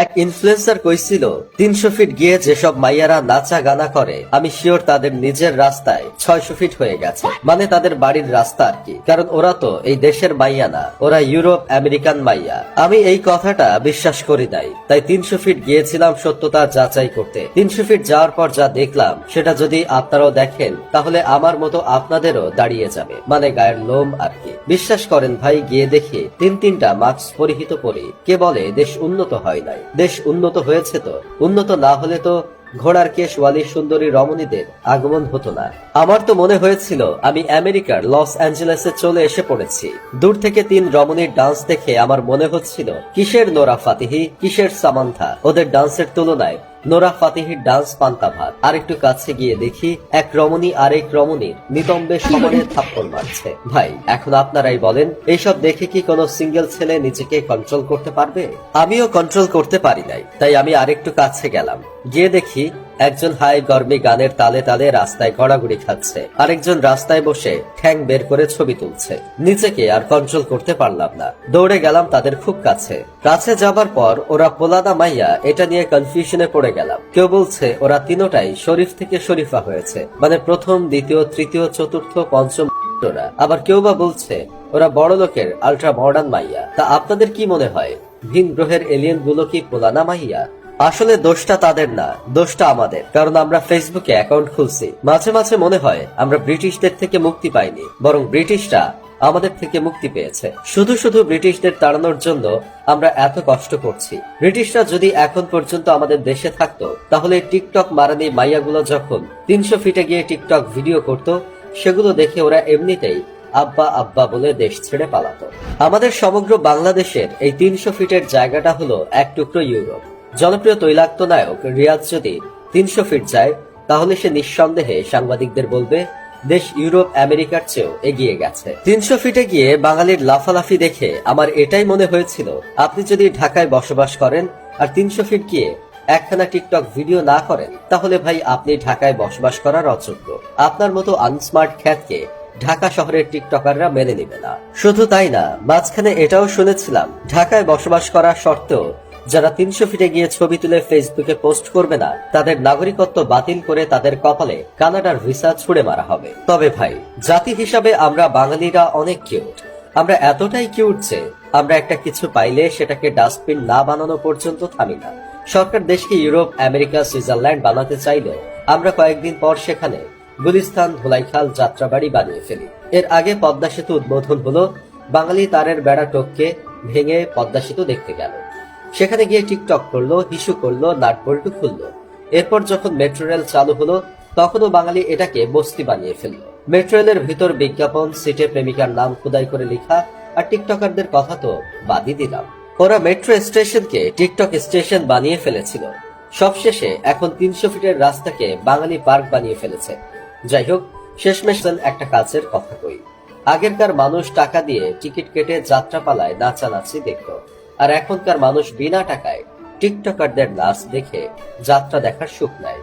এক ইনফ্লুয়েন্সার কইছিল 300 ফিট গিয়ে যেসব মাইয়ারা নাচা গানা করে আমি শিওর তাদের নিজের রাস্তায় 600 ফিট হয়ে গেছে, মানে তাদের বাড়ির রাস্তা আর কি। কারণ ওরা তো এই দেশের মাইয়া না, ওরা ইউরোপ আমেরিকান মাইয়া। আমি এই কথাটা বিশ্বাস করি নাই, তাই 300 ফিট গিয়েছিলাম সত্যতা যাচাই করতে। 300 ফিট যাওয়ার পর যা দেখলাম সেটা যদি আপনারাও দেখেন তাহলে আমার মতো আপনাদেরও দাঁড়িয়ে যাবে, মানে গায়ের লোম আর কি। বিশ্বাস করেন ভাই, গিয়ে দেখি তিনটা মাস্ক পরিহিত করে কে বলে দেশ উন্নত হয় নাই। দেশ উন্নত হয়েছে তো, উন্নত না হলে তো ঘোড়ার কেশ ওয়ালি সুন্দরী রমণীদের আগমন হতো না। আমার তো মনে হয়েছিল আমি আমেরিকার লস অ্যাঞ্জেলেসে চলে এসে পড়েছি। দূর থেকে 3 রমণীর ডান্স দেখে আমার মনে হচ্ছিল কিসের নোরা ফাতেহি, কিসের সামান্থা। ওদের ডান্সের তুলনায় নোরা ফাতেহির ডান্স পান্তা ভাত। আর একটু কাছে গিয়ে দেখি এক রমণী আরেক রমণীর নিতম্বে সমানে থাপ্পড় মারছে। ভাই এখন আপনারাই বলেন, এইসব দেখে কি কোনো সিঙ্গেল ছেলে নিজেকে কন্ট্রোল করতে পারবে? আমিও কন্ট্রোল করতে পারি নাই, তাই আমি আরেকটু কাছে গেলাম। গিয়ে দেখি একজন হাই গরমি গানের তালে তালে রাস্তায় ঘোরাঘুরি খাচ্ছে, আরেকজন রাস্তায় বসে ঠ্যাং বের করে ছবি তুলছে। নিজেকে আর কন্ট্রোল করতে পারলাম না, দৌড়ে গেলাম তাদের খুব কাছে। কাছে যাবার পর ওরা পোলাদা মাইয়া এটা নিয়ে কনফিউশনে পড়ে গেলাম। কেউ বলছে ওরা তিনটাই শরীফ থেকে শরীফা হয়েছে, মানে প্রথম, দ্বিতীয়, তৃতীয়, চতুর্থ, পঞ্চম। আবার কেউ বা বলছে ওরা বড় লোকের আল্ট্রা মডার্ন মাইয়া। তা আপনাদের কি মনে হয়, ভিন গ্রহের এলিয়েন গুলো কি পোলানা মাইয়া? আসলে দোষটা তাদের না, দোষটা আমাদের। কারণ আমরা ফেসবুকে অ্যাকাউন্ট খুলছি। মাঝে মাঝে মনে হয় আমরা ব্রিটিশদের থেকে মুক্তি পাইনি, বরং ব্রিটিশরা আমাদের থেকে মুক্তি পেয়েছে। শুধু শুধু ব্রিটিশদের তাড়ানোর জন্য আমরা এত কষ্ট করছি। ব্রিটিশরা যদি এখন পর্যন্ত আমাদের দেশে থাকতো তাহলে টিকটক মারানি মাইয়াগুলো যখন 300 ফিটে গিয়ে টিকটক ভিডিও করত, সেগুলো দেখে ওরা এমনিতেই আব্বা আব্বা বলে দেশ ছেড়ে পালাতো। আমাদের সমগ্র বাংলাদেশের এই 300 ফিটের জায়গাটা হলো এক টুকরো ইউরোপ। জনপ্রিয় তৈলাক্ত নায়ক রিয়াজ যদি 300 ফিট যায় তাহলে সে নিঃসন্দেহে সাংবাদিকদের বলবে দেশ ইউরোপ আমেরিকার চেয়েও এগিয়ে গেছে। 300 ফিটে গিয়ে বাঙালির লাফালাফি দেখে আমার এটাই মনে হয়েছিল, আপনি যদি ঢাকায় বসবাস করেন আর 300 ফিট গিয়ে একখানা টিকটক ভিডিও না করেন তাহলে ভাই আপনি ঢাকায় বসবাস করার অযোগ্য। আপনার মতো আনস্মার্ট খ্যাতকে ঢাকা শহরের টিকটকাররা মেনে নেবে না। শুধু তাই না, মাঝখানে এটাও শুনেছিলাম ঢাকায় বসবাস করার সত্ত্বেও যারা 300 ফিটে গিয়ে ছবি তুলে ফেসবুকে পোস্ট করবে না তাদের নাগরিকত্ব বাতিল করে তাদের কপালে কানাডার ভিসা ছুড়ে মারা হবে। তবে ভাই, জাতি হিসাবে আমরা বাঙালিরা অনেক কিউট। আমরা এতটাই কিউট যে আমরা একটা কিছু পাইলে সেটাকে ডাস্টবিন না বানানো পর্যন্ত থামি না। সরকার দেশকে ইউরোপ আমেরিকা সুইজারল্যান্ড বানাতে চাইলেও আমরা কয়েকদিন পর সেখানে গুলিস্তান ধোলাইখাল যাত্রাবাড়ি বানিয়ে ফেলি। এর আগে পদ্মা সেতু উদ্বোধন হলো, বাঙালি তারের বেড়া টপকে ভেঙে পদ্মা সেতু দেখতে গেল। সেখানে গিয়ে টিকটক করলো, হিসু করলো, নাটবল্টু খুললো। এরপর যখন মেট্রো রেল চালু হলো তখনও বাঙালি এটাকে বস্তি বানিয়ে ফেললো। মেট্রো রেলের ভিতর বিজ্ঞাপন, সিটে প্রেমিকার নাম খোদাই করে লেখা, আর টিকটকারদের কথা তো বাদই দিলাম। ওরা মেট্রো স্টেশনকে টিকটক স্টেশন বানিয়ে ফেলেছিল। সবশেষে এখন 300 ফিটের রাস্তাকে বাঙালি পার্ক বানিয়ে ফেলেছে। যাই হোক, শেষমেশ একটা কাজের কথা কই। আগেরকার মানুষ টাকা দিয়ে টিকিট কেটে যাত্রাপালায় নাচানাচি দেখত, আর এখনকার মানুষ বিনা টাকায় টিকটকারদের নাচ দেখে যাত্রা দেখার সুখ নেয়।